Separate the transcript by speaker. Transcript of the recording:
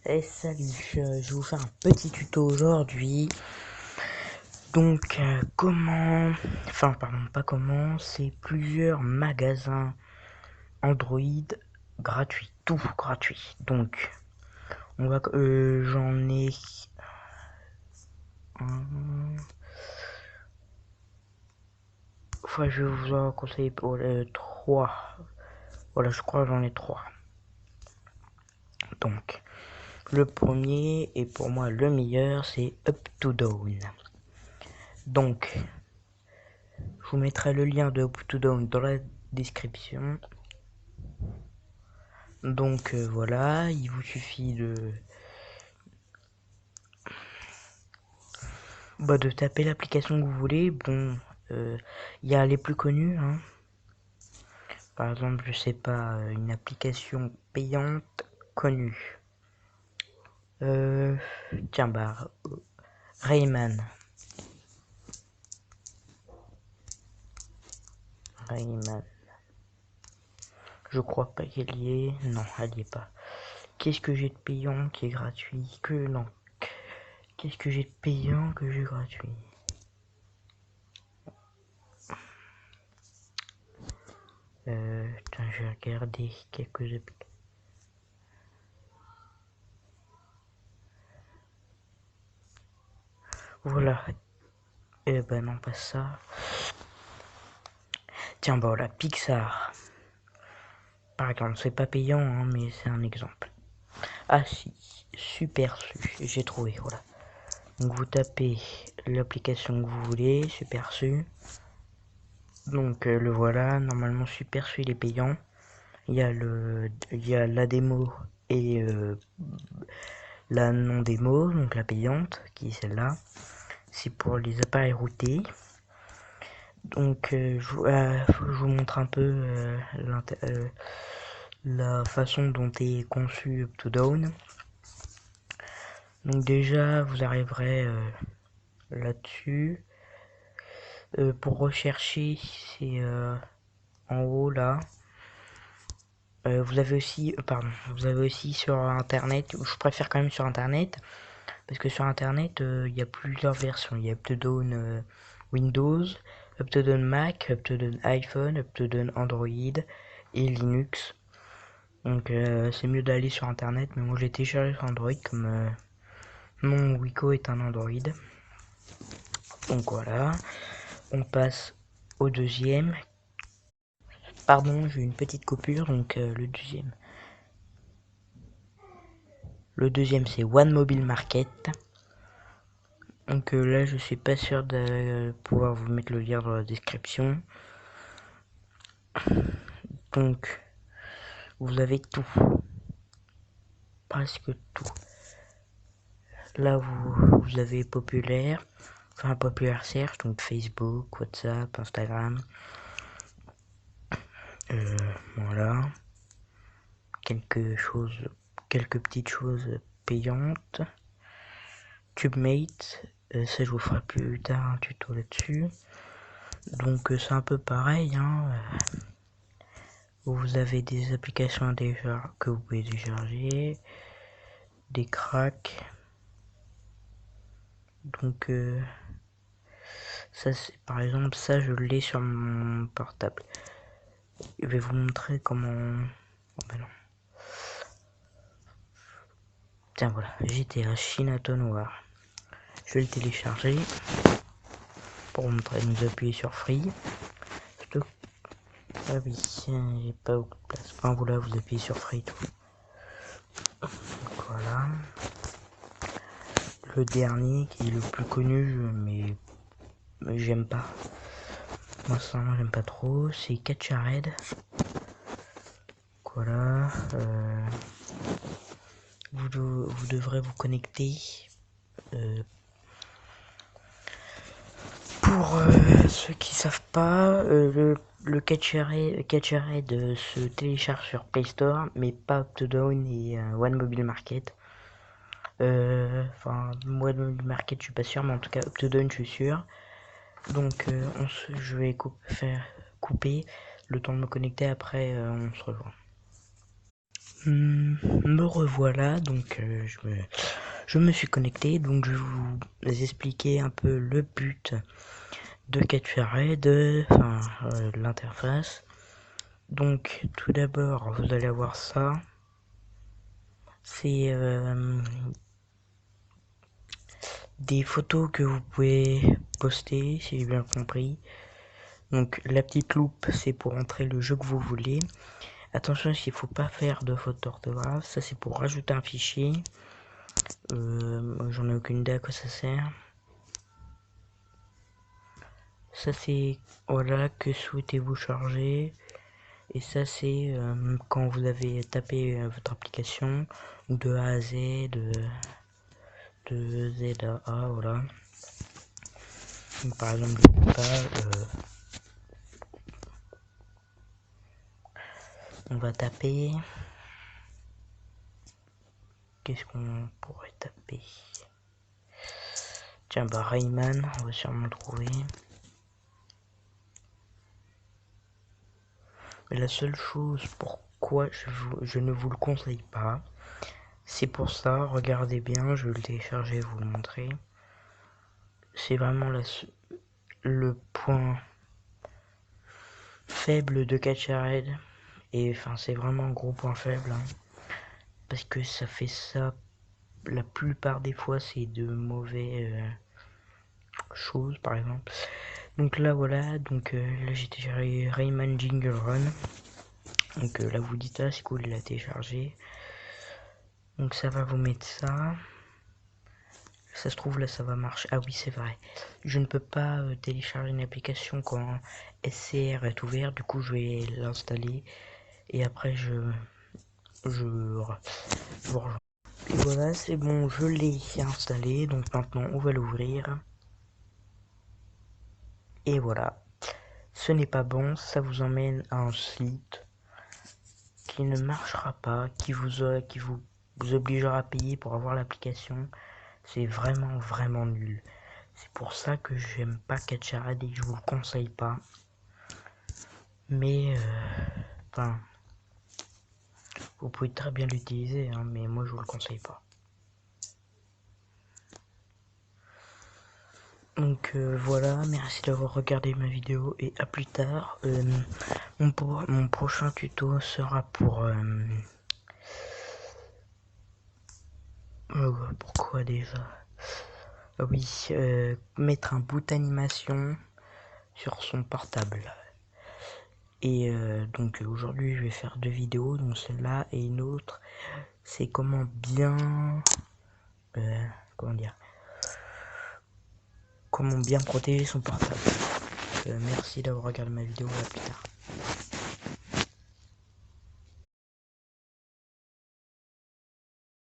Speaker 1: Et salut, je vais vous faire un petit tuto aujourd'hui. Donc c'est plusieurs magasins Android gratuits, tout gratuit. Donc j'en ai je vais vous en conseiller pour 3. Voilà, je crois que j'en ai 3. Donc le premier et pour moi le meilleur, c'est Up2Down. Donc je vous mettrai le lien de Up2Down dans la description. Donc voilà, il vous suffit de taper l'application que vous voulez. Bon, il y a les plus connus, hein. Par exemple, je sais pas, une application payante connue. Tiens, Rayman. Je crois pas qu'elle y est. Non, elle y est pas. Qu'est-ce que j'ai de payant qui est gratuit? Non. Qu'est-ce que j'ai de payant que j'ai gratuit? Je vais regarder quelques applications. Voilà. Non, pas ça. Tiens, voilà, Pixar. Par exemple, c'est pas payant, hein, mais c'est un exemple. Ah si, Supersu, j'ai trouvé, voilà. Donc vous tapez l'application que vous voulez, Supersu. Donc le voilà, normalement Supersu il est payant. Il y a la démo et la non démo, donc la payante, qui est celle-là. C'est pour les appareils routés. Donc je vous montre un peu la façon dont est conçu Up2Down. Donc déjà vous arriverez là-dessus. Pour rechercher, c'est en haut là. Vous avez aussi sur internet, je préfère quand même sur internet, parce que sur internet il y a plusieurs versions. Il y a Up2Down Windows, Up2Down Mac, Up2Down iPhone, Up2Down Android et Linux. Donc c'est mieux d'aller sur internet, mais moi j'ai téléchargé sur Android comme mon Wiko est un Android. Donc voilà, on passe au deuxième. Pardon, j'ai eu une petite coupure, donc le deuxième. Le deuxième c'est One Mobile Market. Donc là je suis pas sûr de pouvoir vous mettre le lien dans la description. Donc vous avez tout. Presque tout. Là vous avez populaire search, donc Facebook, WhatsApp, Instagram. Voilà. Quelques petites choses payantes. TubeMate, ça je vous ferai plus tard un tuto là-dessus. Donc c'est un peu pareil, hein. Vous avez des applications déjà que vous pouvez télécharger, des cracks. Donc ça c'est par exemple ça je l'ai sur mon portable. Je vais vous montrer comment. Oh ben non. Tiens voilà, GTA Shinato Noir. Je vais le télécharger pour vous montrer. Nous appuyer sur Free. Ah oui, j'ai pas beaucoup de place. Enfin voilà, vous appuyez sur Free tout. Donc voilà. Le dernier qui est le plus connu, mais j'aime pas. Moi sincèrement j'aime pas trop. C'est Catchared. Voilà. Vous devrez vous connecter. Pour ceux qui savent pas, le Catchared se télécharge sur Play Store, mais pas Up2Down et One Mobile Market. One Mobile Market, je suis pas sûr, mais en tout cas Up2Down, je suis sûr. Donc, je vais couper le temps de me connecter. Après, on se rejoint. Me revoilà, donc je me suis connecté, donc je vais vous expliquer un peu le but de CatchRed, enfin l'interface. Donc tout d'abord vous allez avoir ça, c'est des photos que vous pouvez poster si j'ai bien compris. Donc la petite loupe c'est pour entrer le jeu que vous voulez. Attention, il faut pas faire de faute d'orthographe, ça c'est pour rajouter un fichier. J'en ai aucune idée à quoi ça sert. Ça c'est voilà que souhaitez-vous charger. Et ça c'est quand vous avez tapé votre application de A à Z, de Z à A, voilà. Donc, par exemple je sais pas, on va taper. Qu'est-ce qu'on pourrait taper? Tiens bah Rayman, on va sûrement le trouver. Mais la seule chose pourquoi je ne vous le conseille pas, c'est pour ça, regardez bien, je vais le télécharger et vous le montrer. C'est vraiment le point faible de CatchRed. Et enfin c'est vraiment un gros point faible. Hein, parce que ça fait ça, la plupart des fois c'est de mauvais choses par exemple. Donc là voilà, donc là j'ai téléchargé Rayman Jingle Run. Donc là vous dites ah c'est cool, il a téléchargé. Donc ça va vous mettre ça. Ça se trouve là ça va marcher. Ah oui c'est vrai. Je ne peux pas télécharger une application quand SCR est ouvert. Du coup je vais l'installer. Et après je vous rejoins. Et voilà c'est bon, je l'ai installé. Donc maintenant on va l'ouvrir. Et voilà. Ce n'est pas bon. Ça vous emmène à un site qui ne marchera pas. Qui vous obligera à payer pour avoir l'application. C'est vraiment nul. C'est pour ça que j'aime pas CatchRed et que je vous le conseille pas. Mais enfin, vous pouvez très bien l'utiliser, hein, mais moi je vous le conseille pas. Donc voilà, merci d'avoir regardé ma vidéo et à plus tard. Mon prochain tuto sera pour pourquoi déjà? Ah oui, mettre un bout d'animation sur son portable. Et donc aujourd'hui je vais faire 2 vidéos, donc celle-là et une autre, c'est comment bien comment bien protéger son portable. Merci d'avoir regardé ma vidéo, à plus tard.